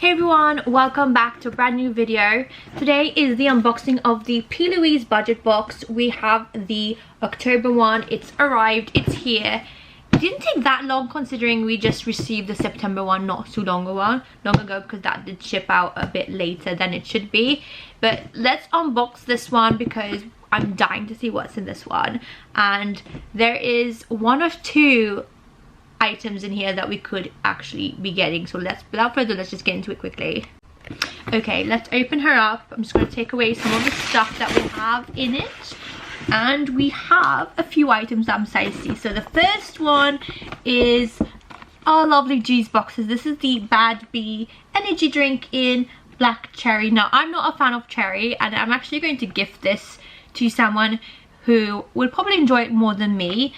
Hey everyone, welcome back to a brand new video. Today is the unboxing of the PLOUISE budget box. We have the October one. It's arrived, it's here. It didn't take that long considering we just received the September one not too long ago because that did ship out a bit later than it should be. But let's unbox this one because I'm dying to see what's in this one. And there is one of two items in here that we could actually be getting, so without further ado, let's just get into it quickly. Okay, let's open her up. I'm just going to take away some of the stuff that we have in it, and we have a few items that I'm excited to see. So the first one is our lovely juice boxes. This is the Bad Bee energy drink in black cherry. Now I'm not a fan of cherry, and I'm actually going to gift this to someone who would probably enjoy it more than me.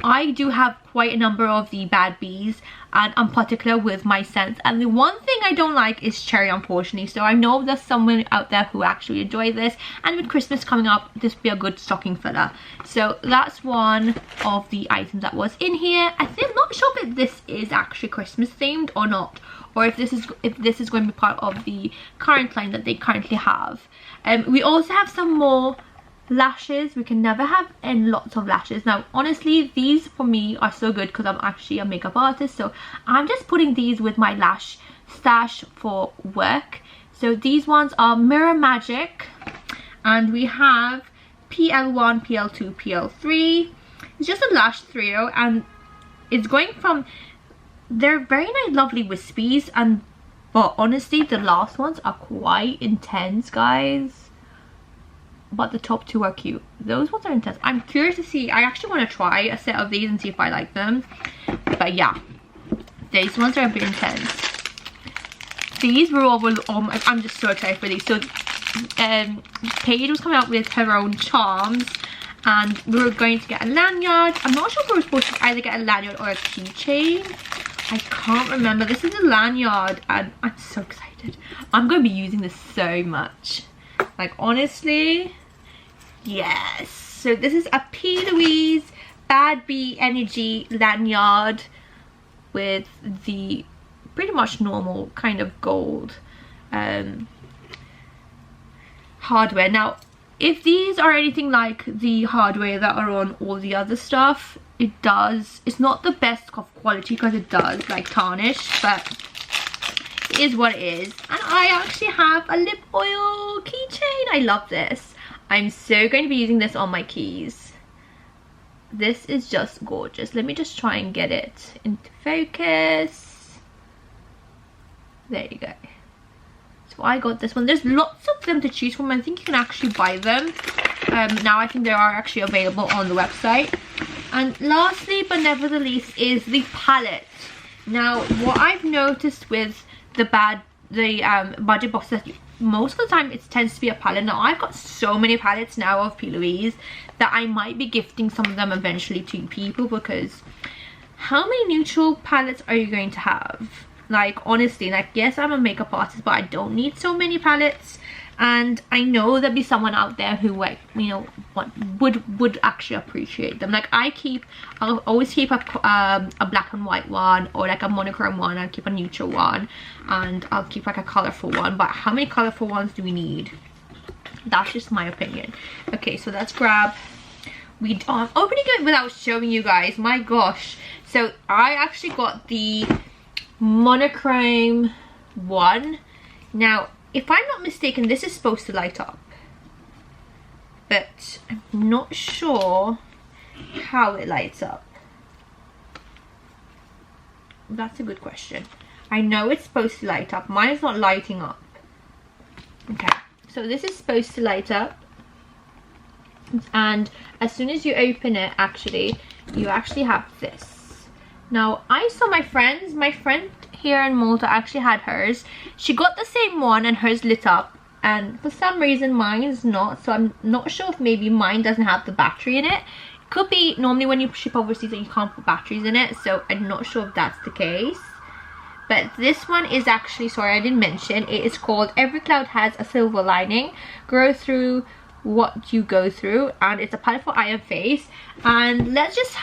I do have quite a number of the Bad Bees, and I'm particular with my scents, and the one thing I don't like is cherry, unfortunately. So I know there's someone out there who actually enjoy this, and with Christmas coming up, this would be a good stocking filler. So that's one of the items that was in here. I'm not sure if this is actually Christmas themed or not, or if this is going to be part of the current line that they currently have. We also have some more lashes. We can never have lots of lashes. Now honestly, these for me are so good because I'm actually a makeup artist, so I'm just putting these with my lash stash for work. So these ones are Mirror Magic, and we have PL1, PL2, PL3. It's just a lash trio, and it's going from, they're very nice lovely wispies, but honestly the last ones are quite intense, guys. But the top two are cute. Those ones are intense. I'm curious to see. I actually want to try a set of these and see if I like them. But yeah, these ones are a bit intense. These were all, I'm just so excited for these. So Paige was coming out with her own charms, and we were going to get a lanyard. I'm not sure if we were supposed to either get a lanyard or a keychain. I can't remember. This is a lanyard, and I'm so excited. I'm going to be using this so much. Like honestly, yes. So this is a PLOUISE Bad Bee energy lanyard with the pretty much normal kind of gold hardware. Now if these are anything like the hardware that are on all the other stuff, it's not the best of quality because it does like tarnish, but it is what it is. And I actually have a lip oil keychain. I love this. I'm so going to be using this on my keys. This is just gorgeous. Let me just try and get it into focus. There you go. So I got this one. There's lots of them to choose from. I think you can actually buy them. Now I think they are actually available on the website. And lastly but never the least is the palette. Now what I've noticed with the budget boxes, most of the time it tends to be a palette. Now I've got so many palettes now of PLOUISE that I might be gifting some of them eventually to people, because how many neutral palettes are you going to have? Like honestly, like yes, I'm a makeup artist, but I don't need so many palettes. And I know there'll be someone out there who, like, you know, would actually appreciate them. Like I'll always keep a black and white one, or like a monochrome one. I'll keep a neutral one, and I'll keep like a colorful one. But how many colorful ones do we need? That's just my opinion. Okay, so let's grab. I'm opening it without showing you guys. My gosh. So I actually got the monochrome one. Now, if I'm not mistaken, this is supposed to light up, but I'm not sure how it lights up. That's a good question. I know it's supposed to light up. Mine is not lighting up. Okay, so this is supposed to light up, and as soon as you open it, you actually have this. Now I saw my friend here in Malta actually had hers. She got the same one and hers lit up, and for some reason mine is not. So I'm not sure if maybe mine doesn't have the battery in it. It could be normally when you ship overseas that you can't put batteries in it, so I'm not sure if that's the case. But this one is actually, sorry I didn't mention, it is called Every Cloud Has a Silver Lining. Grow Through What You Go Through, and it's a palette for eye and face. And let's just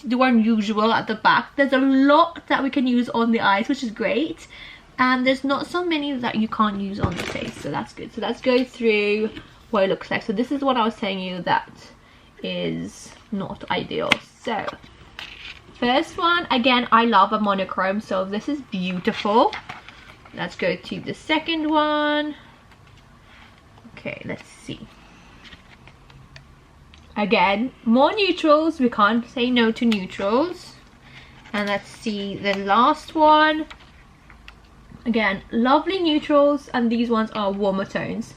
do our usual at the back. There's a lot that we can use on the eyes, which is great. and there's not so many that you can't use on the face, so that's good. So let's go through what it looks like. So this is what I was telling you that is not ideal. So first one, again, I love a monochrome, so this is beautiful. Let's go to the second one. Okay, let's see. Again, more neutrals, we can't say no to neutrals. And let's see the last one. Again, lovely neutrals, and these ones are warmer tones.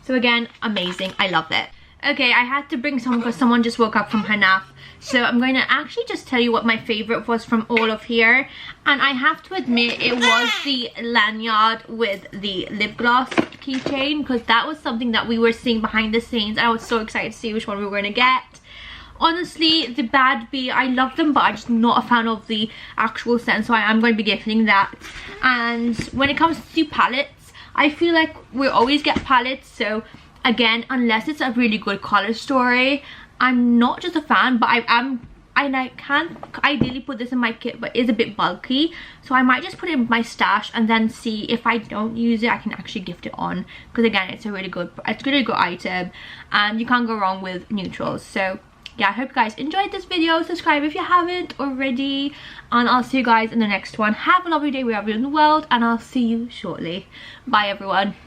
So again, amazing, I love it. Okay, I had to bring some because someone just woke up from her nap. So I'm going to actually just tell you what my favorite was from all of here. And I have to admit, it was the lanyard with the lip gloss keychain, because that was something that we were seeing behind the scenes. I was so excited to see which one we were going to get. Honestly, the Bad Bee, I love them, but I'm just not a fan of the actual scent, so I am going to be gifting that. And when it comes to palettes, I feel like we always get palettes, so again, unless it's a really good color story, I'm not just a fan, but I can ideally put this in my kit, but it's a bit bulky, so I might just put it in my stash and then see if I don't use it, I can actually gift it on, because again, it's a really good item, and you can't go wrong with neutrals. So yeah, I hope you guys enjoyed this video. Subscribe if you haven't already, and I'll see you guys in the next one. Have a lovely day wherever you're in the world, and I'll see you shortly. Bye everyone.